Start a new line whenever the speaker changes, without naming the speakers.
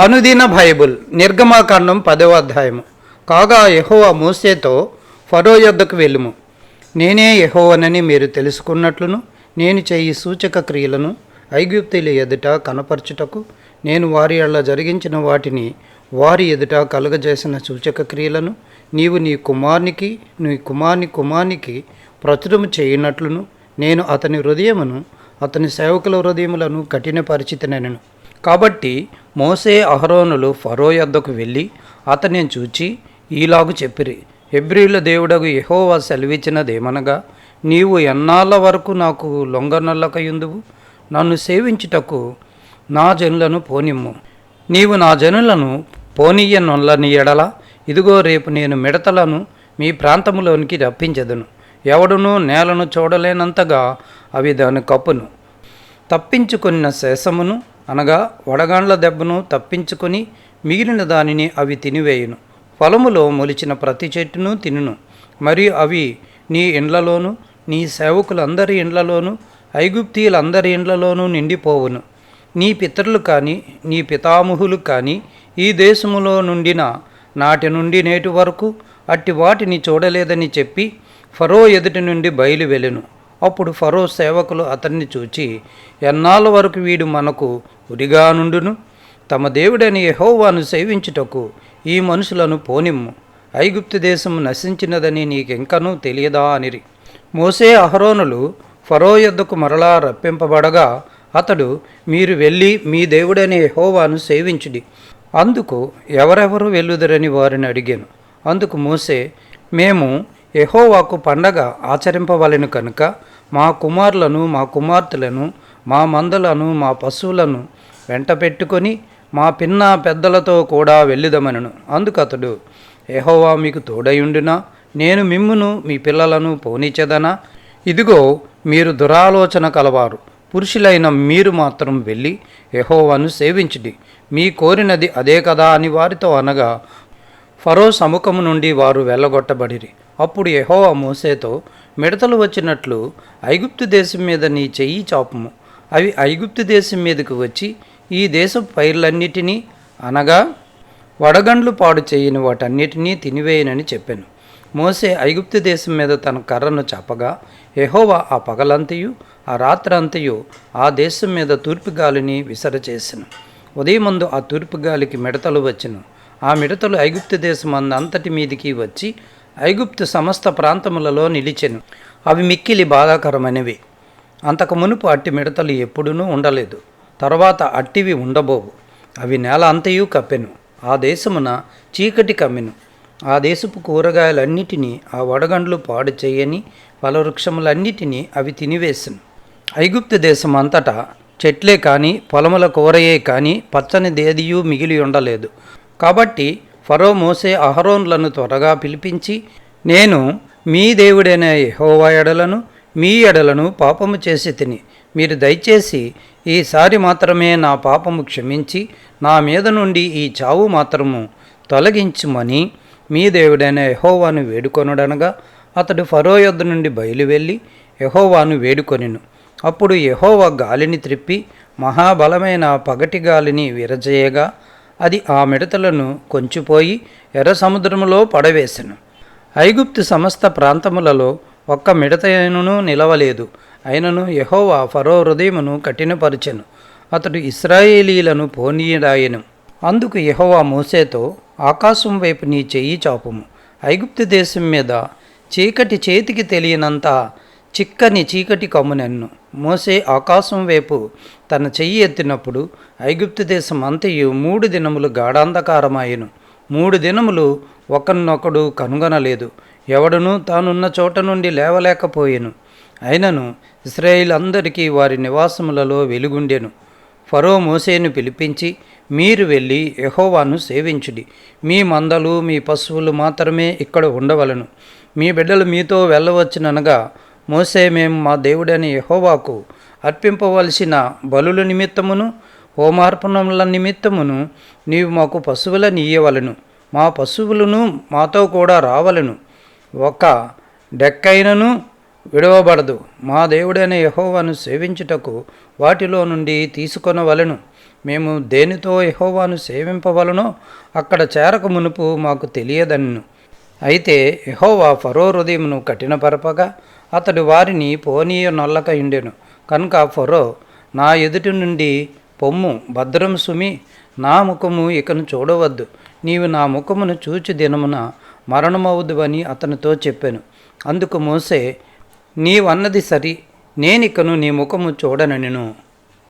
అనుదిన బైబుల్ నిర్గమాకాండం 10వ అధ్యాయము. కాగా యెహోవా మోసేతో ఫరో యొద్దకు వెళ్ళుము, నేనే యెహోవానని మీరు తెలుసుకున్నట్లును నేను చేయి సూచక క్రియలను ఐగుప్తీయుల ఎదుట కనపరచుటకు నేను వారి యెడల జరిగించిన వాటిని వారి ఎదుట కలుగజేసిన సూచక క్రియలను నీవు నీ కుమారునికి ప్రచురము చేయనట్లును నేను అతని హృదయమును అతని సేవకుల హృదయములను కఠినపరిచితినెను. కాబట్టి మోసే అహరోనులు ఫరో యొద్దకు వెళ్ళి అతనిని చూచి ఈలాగు చెప్పిరి, హెబ్రీయుల దేవుడగు యెహోవా సెలవిచ్చినదేమనగా, నీవు ఎన్నాళ్ళ వరకు నాకు లొంగనొల్లకయుందువు? నన్ను సేవించుటకు నా జనులను పోనిమ్ము. నీవు నా జనులను పోనీయనొల్లని ఎడల ఇదిగో రేపు నేను మిడతలను మీ ప్రాంతంలోనికి రప్పించెదను. ఎవడునూ నేలను చూడలేనంతగా అవి దాని కప్పును. తప్పించుకున్న శేషమును అనగా వడగాండ్ల దెబ్బను తప్పించుకొని మిగిలిన దానిని అవి తినివేయును. పొలములో మొలిచిన ప్రతి చెట్టును తినును. మరియు అవి నీ ఇండ్లలోనూ నీ సేవకులందరి ఇండ్లలోనూ ఐగుప్తీయులందరి ఇండ్లలోనూ నిండిపోవును. నీ పితరులు కానీ నీ పితామహులు కానీ ఈ దేశములో నుండిన నాటి నుండి నేటి వరకు అట్టి వాటిని చూడలేదని చెప్పి ఫరో ఎదుటి నుండి బయలు వెళ్ళెను. అప్పుడు ఫరో సేవకులు అతన్ని చూచి, ఎన్నాళ్ళ వరకు వీడు మనకు ఉరిగా నుండును? తమ దేవుడని యెహోవాను సేవించుటకు ఈ మనుషులను పోనిమ్ము. ఐగుప్తు దేశము నశించినదని నీకెంకనూ తెలియదా అనిరి. మోసే అహరోనులు ఫరో యొద్దకు మరలా రప్పింపబడగా అతడు, మీరు వెళ్ళి మీ దేవుడని యెహోవాను సేవించుడి. అందుకు ఎవరెవరు వెళ్ళుదరని వారిని అడిగాను. అందుకు మోసే, మేము యెహోవాకు పండగ ఆచరింపవలెను కనుక మా కుమారులను మా కుమార్తెలను మా మందలను మా పశువులను వెంట పెట్టుకొని మా పిన్న పెద్దలతో కూడా వెళ్ళుదమనను. అందుకు అతడు, యెహోవా మీకు తోడయుండునా? నేను మిమ్మును మీ పిల్లలను పోనిచెదనా? ఇదిగో మీరు దురాలోచన కలవారు, పురుషులైన మీరు మాత్రం వెళ్ళి యెహోవాను సేవించుడి. మీ కోరినది అదే కదా అని వారితో అనగా ఫరో సముఖము నుండి వారు వెళ్ళగొట్టబడిరి. అప్పుడు యెహోవా మోసేతో, మిడతలు వచ్చినట్లు ఐగుప్తు దేశం మీద నీ చెయ్యి చాపుము. అవి ఐగుప్తు దేశం మీదకు వచ్చి ఈ దేశపు పైర్లన్నిటినీ అనగా వడగండ్లు పాడు చేయని వాటన్నిటినీ తినివేయనని చెప్పాను. మోసే ఐగుప్తు దేశం మీద తన కర్రను చాపగా యెహోవా ఆ పగలంతయు ఆ రాత్రంతయు ఆ దేశం మీద తూర్పు గాలిని విసరచేసెను. ఉదయమందు ఆ తూర్పు గాలికి మిడతలు వచ్చెను. ఆ మిడతలు ఐగుప్తు దేశం అంతటి మీదికి వచ్చి ఐగుప్తు సమస్త ప్రాంతములలో నిలిచెను. అవి మిక్కిలి బాధాకరమైనవి. అంతకు మునుపు అట్టి మిడతలు ఎప్పుడూ ఉండలేదు, తర్వాత అట్టివి ఉండబోవు. అవి నేల అంతయు కప్పెను. ఆ దేశమున చీకటి కమ్మెను. ఆ దేశపు కూరగాయలన్నిటినీ ఆ వడగండ్లు పాడు చేయని ఫలవృక్షములన్నిటినీ అవి తినివేసెను. ఐగుప్తు దేశం అంతటా చెట్లే కానీ పొలముల కూరయే కానీ పచ్చని దేదియూ మిగిలి ఉండలేదు. కాబట్టి ఫరో మోసే అహరోనులను త్వరగా పిలిపించి, నేను మీ దేవుడైన యెహోవా ఎడలను మీ ఎడలను పాపము చేసి తిని, మీరు దయచేసి ఈసారి మాత్రమే నా పాపము క్షమించి నా మీద నుండి ఈ చావు మాత్రము తొలగించుమని మీ దేవుడైన యెహోవాను వేడుకొనుడనగా అతడు ఫరో యొద్ద నుండి బయలు వెళ్ళి యెహోవాను వేడుకొనెను. అప్పుడు యెహోవా గాలిని త్రిప్పి మహాబలమైన పగటి గాలిని విరజేయగా అది ఆ మిడతలను కొంచిపోయి ఎర్ర సముద్రములో పడవేసెను. ఐగుప్తు సమస్త ప్రాంతములలో ఒక్క మిడతయనును నిలవలేదు. అయినను యెహోవా ఫరో హృదయమును కఠినపరచెను. అతడు ఇశ్రాయేలీలను పోనీయడాయెను. అందుకు యెహోవా మోసేతో, ఆకాశం వైపు నీ చెయ్యి చాపుము. ఐగుప్తు దేశం మీద చీకటి చేతికి తెలియనంత చిక్కని చీకటి కమ్మునెన్ను. మోసే ఆకాశం వైపు తన చెయ్యి ఎత్తినప్పుడు ఐగుప్తు దేశం అంతయు 3 దినములు గాఢాంధకారమాయెను. 3 దినములు ఒకరినొకడు కనుగొనలేదు. ఎవడునూ తానున్న చోట నుండి లేవలేకపోయెను. అయినను ఇశ్రాయేలందరికీ వారి నివాసములలో వెలుగుండెను. ఫరో మోసేను పిలిపించి, మీరు వెళ్ళి యెహోవాను సేవించుడి. మీ మందలు మీ పశువులు మాత్రమే ఇక్కడ ఉండవలను. మీ బిడ్డలు మీతో వెళ్ళవచ్చుననగా మోసే, మేము మా దేవుడైన యెహోవాకు అర్పింపవలసిన బలుల నిమిత్తమును హోమార్పణముల నిమిత్తమును నీవు మాకు పశువులను ఇయ్యవలను. మా పశువులను మాతో కూడా రావలను. ఒక డెక్కైనను విడవబడదు. మా దేవుడైన యెహోవాను సేవించుటకు వాటిలో నుండి తీసుకొనవలెను. మేము దేనితో యెహోవాను సేవింపవలనో అక్కడ చేరక మునుపు మాకు తెలియదన్ను. అయితే యెహోవా ఫరో హృదయమును కఠినపరపగా అతడు వారిని పోనీయనొల్లక ఉండెను. కనుక ఫరో, నా ఎదుటి నుండి పొమ్ము, భద్రం సుమి, నా ముఖము ఇకను చూడవద్దు, నీవు నా ముఖమును చూచి దినమున మరణమవుదువని అతనితో చెప్పాను. అందుకు మోసే, నీవన్నది సరి, నేనికను నీ ముఖము చూడనెను.